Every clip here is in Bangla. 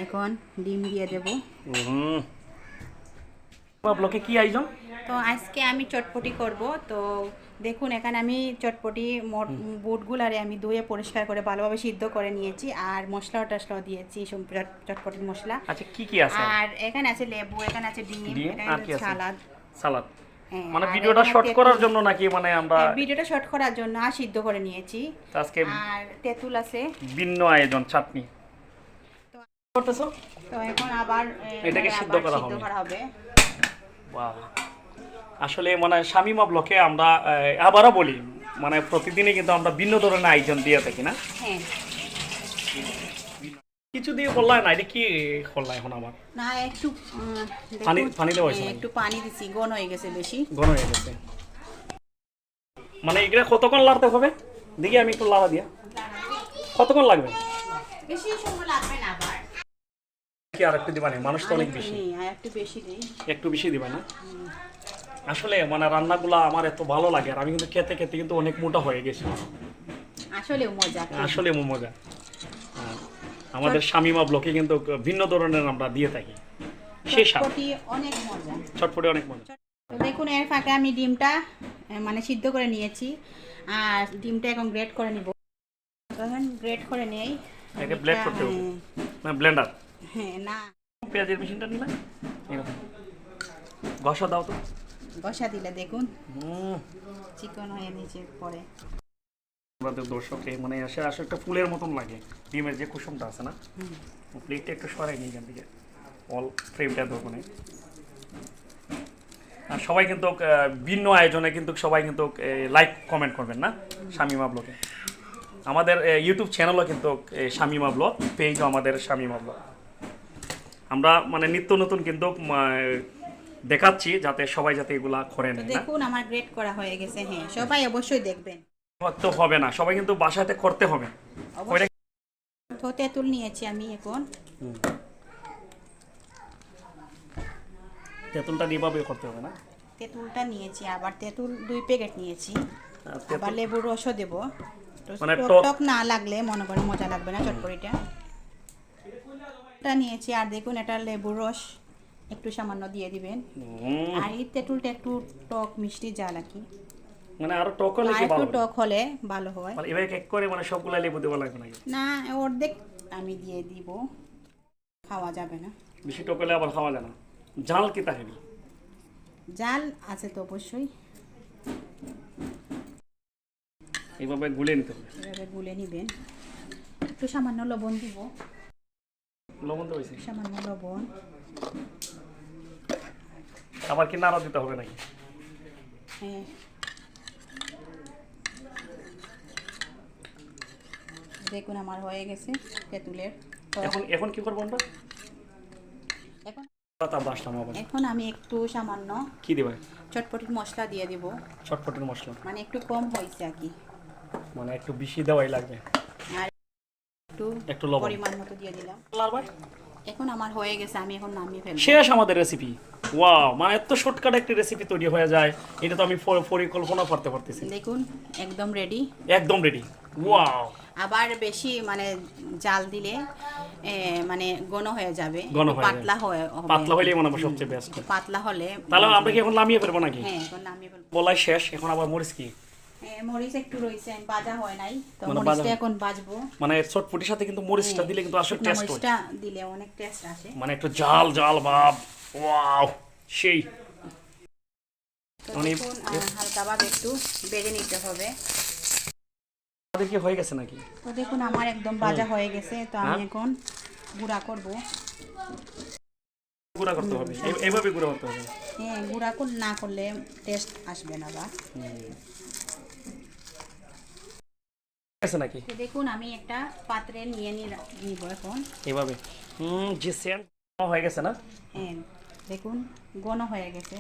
এখন ডিম দিয়ে দেব। ব্লকে কি আয়োজন? তো আজকে আমি চটপটি করব। তো দেখুন এখানে আমি চটপটি বুটগুলারে আমি ধুয়ে পরিষ্কার করে ভালোভাবে সিদ্ধ করে নিয়েছি, আর মশলা টশলাও দিয়েছি চটপটির মশলা। আচ্ছা কি কি আছে? আর এখানে আছে লেবু, এখানে আছে ডিম, এখানে আর কি আছে? সালাদ। সালাদ। হ্যাঁ, মানে আর ভিডিওটা এখানে শর্ট করার জন্য নাকি মানে আমরা ভিডিওটা শর্ট করার জন্য আর সিদ্ধ করে নিয়েছি। আজকে আর তেঁতুল আছে, ভিন্ন আয়োজন চাটনি করতেছো। তো এখন আবার এটাকে সিদ্ধ করা হবে। বাহ, আসলে মানে শামিমা ব্লকে আমরা আবারও বলি মানে প্রতিদিনই কিন্তু আমরা ভিন্ন ধরনের আয়োজন দিয়ে থাকি না। হ্যাঁ, কিছু দিয়ে বললাই না, এটা কি করলা এখন আবার? না একটু পানি দেওয়া হয়েছে? একটু পানি দিছি, ঘন হয়ে গেছে, বেশি ঘন হয়ে গেছে। মানে এগুলা কতক্ষণ লাড়তে হবে? দেখি আমি একটু লাড়া দিয়া। কতক্ষণ লাগবে? বেশি সময় লাগবে না। আবার কি আর একটু দিবা না? মানুষ তো অনেক বেশি। আর একটু বেশি দিই। একটু বেশি দিবা না? আসলে মানে রান্নাগুলো আমার এত ভালো লাগে, আর আমি কিন্তু খেতে খেতে কিন্তু অনেক মোটা হয়ে গেছি। আসলেও মজা, আসলে মজা। আমাদের শামিমা ব্লকে কিন্তু ভিন্ন ধরনের আমরা দিয়ে থাকি। চটপটি অনেক মজা। চটপটি অনেক মজা। তো দেখুন এর ফাঁকে আমি ডিমটা মানে সিদ্ধ করে নিয়েছি, আর ডিমটা এখন গ্রেট করে নিব। তখন গ্রেট করে নেই, এটা ব্লেন্ড করতে হবে না? ব্লেন্ডার? হ্যাঁ, না পেঁয়াজের মেশিনটা নিলে এরকম ঘষা দাও তো। ঘষা দিলে দেখুন চিকন হয়ে নিচে পড়ে। আমাদের দর্শকে মানে আসলে একটা ফুলের মতন লাগে ডিমের যে কুসুমটা আছে না। প্লেটটা একটু সরাই নিই এখান থেকে, অল ফ্রেমটা দোকানে। আর সবাই কিন্তু ভিন্ন আয়োজনে কিন্তু সবাই কিন্তু লাইক কমেন্ট করবেন না শামিমা ব্লগে। আমাদের ইউটিউব চ্যানেলও কিন্তু শামিমা ব্লগ, পেজও আমাদের শামিমা ব্লগ। আমরা মানে নিত্য নতুন কিন্তু দেখাচ্ছি যাতে সবাই যাতে এগুলা করে নেয়। দেখুন আমার গ্রেট করা হয়ে গেছে। হ্যাঁ, সবাই অবশ্যই দেখবেন। তো হবে না, সবাই কিন্তু বাসাতে করতে হবে। তো তেঁতুল নিয়েছি আমি এখন। তেঁতুলটা এভাবে করতে হবে না? তেঁতুলটা নিয়েছি, আবার তেঁতুল 2 প্যাকেট নিয়েছি। আবার লেবুর রসও দেব। মানে টক না লাগলে মনে করেন মজা লাগবে না চটপটিটা। এটা নিয়েছি, আর দেখুন এটা লেবুর রস একটু সামান্য দিয়ে দিবেন। আর এই তেঁতুলটা একটু টক মিষ্টি জাল আর কি, মানে আরো টক হলে কি একটু ভালো? টক হলে ভালো হয়। মানে এভাবে এক করে মানে সবগুলা লেবু দেওয়া লাগবে নাকি? না, অর্ধেক আমি দিয়ে দিব, খাওয়া যাবে না। বেশি টক হলে আবার খাওয়া যায় না। জাল কি থাকে? জাল আছে তো অবশ্যই। এইভাবে গুলে নিতে হবে। এভাবে গুলে নিবেন। একটু সামান্য লবণ দিব। লবণ তো হয়েছে? সামান্য লবণ। আবার কি নাড়া দিতে হবে নাকি? হ্যাঁ, দেখুন আমার হয়ে গেছে তেঁতুলের। এখন কি করবো আমরা? এখন আবার এখন আমি একটু সামান্য কি দিবে? চটপটির মশলা দিয়ে দিব। চটপটির মশলা মানে একটু কম হয়েছে আর কি, মানে একটু বেশি দেওয়াই লাগবে। আর একটু লবণ পরিমাণ মতো দিয়ে দিলাম। এখন আমার হয়ে গেছে, আমি এখন নামিয়ে ফেলবো। শেষ আমাদের রেসিপি। ওয়াও, মানে এত শর্টকাট একটা রেসিপি তৈরি হয়ে যায়, এটা তো আমি পরিকল্পনা করতে পারতেছি। দেখুন একদম রেডি। একদম রেডি। ওয়াও, আবার বেশি মানে জাল দিলে মানে ঘন হয়ে যাবে, পাতলা হলে মনে হয় সবচেয়ে বেস্ট। পাতলা হলে তাহলে আমরা কি এখন নামিয়ে ফেলবো নাকি? হ্যাঁ, এখন নামিয়ে ফেলবো। বলাই শেষ, এখন আবার মরিচ কি? মরিচ একটু রয়েছে, ভাজা হয় নাই তো মরিচটা এখন ভাজবো। মানে চটপটির সাথে কিন্তু মরিচটা দিলে কিন্তু আসলে টেস্ট হয়। মরিচটা দিলে অনেক টেস্ট আসে, মানে একটু জাল জাল ভাব। ওয়াও, সেই হালকা ভাবে একটু বেজে নিতে হবে। আমাদের কি হয়ে গেছে নাকি? তো দেখুন আমার একদম ভাজা হয়ে গেছে। তো আমি এখন গুঁড়া করব। গুঁড়া করতে হবে, এইভাবে গুঁড়া করতে হবে। হ্যাঁ, গুঁড়া না করলে টেস্ট আসবে না। বা আছে নাকি? তো দেখুন আমি একটা পাত্রে নিয়ে নিব এখন এইভাবে। যে সেন্ট হয়ে গেছে না? হ্যাঁ, দেখুন ঘন হয়ে গেছে।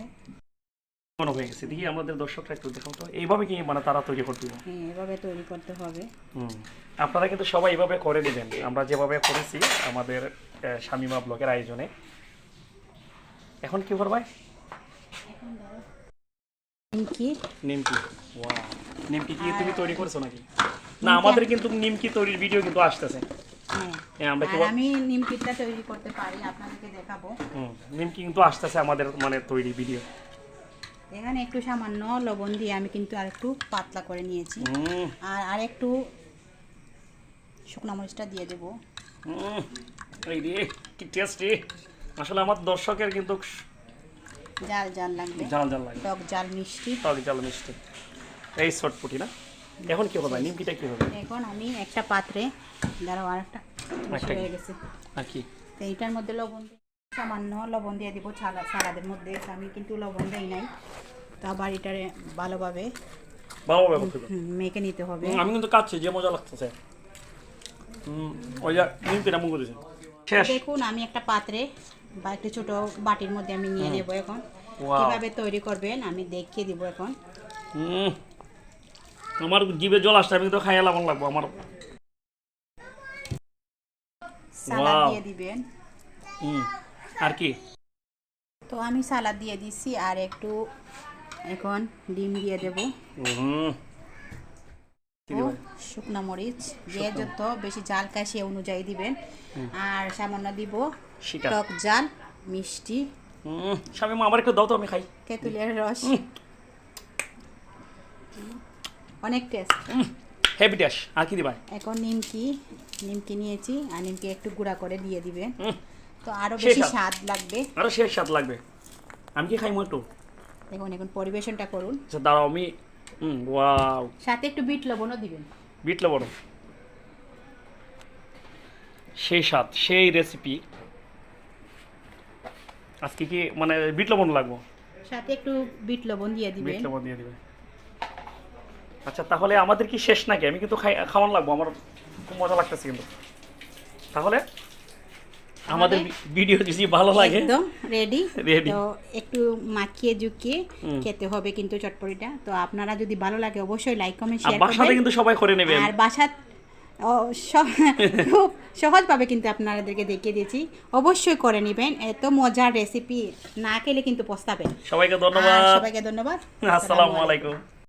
ঘন হয়ে গেছে, দেখি আমাদের দর্শকরা একটু দেখাও তো। এইভাবে কি মানে তারা তৈরি করতে হবে? হ্যাঁ, এভাবে তৈরি করতে হবে। আপনারা কিন্তু সবাই এইভাবে করে নেবেন, আমরা যেভাবে করেছি আমাদের শামিমা ব্লগের আয়োজনে। এখন কি করবে? নিমকি। ওয়াও, নিমকি কি তুমি তৈরি করেছো নাকি? না, আমাদের কিন্তু নিমকি তৈরির ভিডিও কিন্তু আসতেছে। আমরা কি আর আমি নিমকিটা তৈরি করতে পারি, আপনাদেরকে দেখাবো। নিমকি কিন্তু আসতেছে আমাদের মানে তৈরি ভিডিও। এখানে একটু সামান্য লবণ দিয়ে আমি কিন্তু আর একটু পাতলা করে নিয়েছি। আর একটু শুকনো মরিচটা দিয়ে দেব। এই রে কি টেস্টি! আসলে আমার দর্শকের কিন্তু জাল জাল লাগবে, জাল জাল লাগে, টক জাল মিষ্টি। টক জাল মিষ্টি, এই চটপটি না। এখন কি হবে নিমকিটা কি হবে? এখন আমি একটা পাত্রে দাঁড়াও, আর একটা হয়ে গেছে আর কি তো এইটার মধ্যে লবণ সামান্য লবণ দিয়ে দিব সালাদের মধ্যে। আমি কিন্তু লবণ দেই নাই, তো আবার এটারে ভালোভাবে মেখে নিতে হবে। আমি কিন্তু কাচ্ছি, যে মজা লাগতেছে। ওই যে নিমকিটা মুখ দিয়েছে শেষ। দেখুন আমি একটা পাত্রে বা একটা ছোট বাটির মধ্যে আমি নিয়ে নেব। এখন কিভাবে তৈরি করবেন আমি দেখিয়ে দিব। এখন আমার জিভে জল আসছে, আমি তো খাইয়া লবণ লাগবো আমার। সালাদ দিয়ে দিবেন। আর কি? তো আমি সালাদ দিয়ে দিছি, আর একটু এখন ডিম দিয়ে দেব। শুকনো মরিচ যে যত বেশি জাল খায় সে অনুযায়ী দিবেন। আর সামান্য দিব টক জাল মিষ্টি। শামিমা আমার একটু দাও তো, আমি খাই। তেঁতুলের রস, অনেক টেস্ট, হেভি টেস্ট। আর কি দিবা? এখন নিমকি নিয়েছি, আর নিমকি একটু গুঁড়া করে দিয়ে দিবেন, তো আরো বেশি স্বাদ লাগবে, আরো শেষ স্বাদ লাগবে। আমি কি খাইমু একটু? দেখুন এখন পরিবেশনটা করুন। আচ্ছা দাঁড়াও, আমি ওয়াও, সাথে একটু বিট লবণও দিবেন। বিট লবণ, সেই স্বাদ, সেই রেসিপি। আজকে কি মানে বিট লবণ লাগবো? সাথে একটু বিট লবণ দিয়ে দিবেন। বিট লবণ দিয়ে দিবে। আচ্ছা তাহলে আমাদের কি শেষ নাকি? আমি কিন্তু খাওয়ান লাগবো, আমার খুব মজা লাগতেছে কিন্তু। তাহলে আমাদের ভিডিও যদি ভালো লাগে, একদম রেডি। রেডি। তো একটু মাখিয়ে ঝুঁকিয়ে খেতে হবে কিন্তু চটপটিটা। তো আপনারা যদি ভালো লাগে অবশ্যই লাইক কমেন্ট শেয়ার করবেন। বাসাতে কিন্তু সবাই করে নেবেন। আর বাসাত খুব সহজভাবে কিন্তু আপনাদেরকে দেখিয়ে দিয়েছি, অবশ্যই করে নেবেন। এত মজার রেসিপি না খেলে কিন্তু পস্তাবেন। সবাইকে ধন্যবাদ। সবাইকে ধন্যবাদ। আসসালামু আলাইকুম।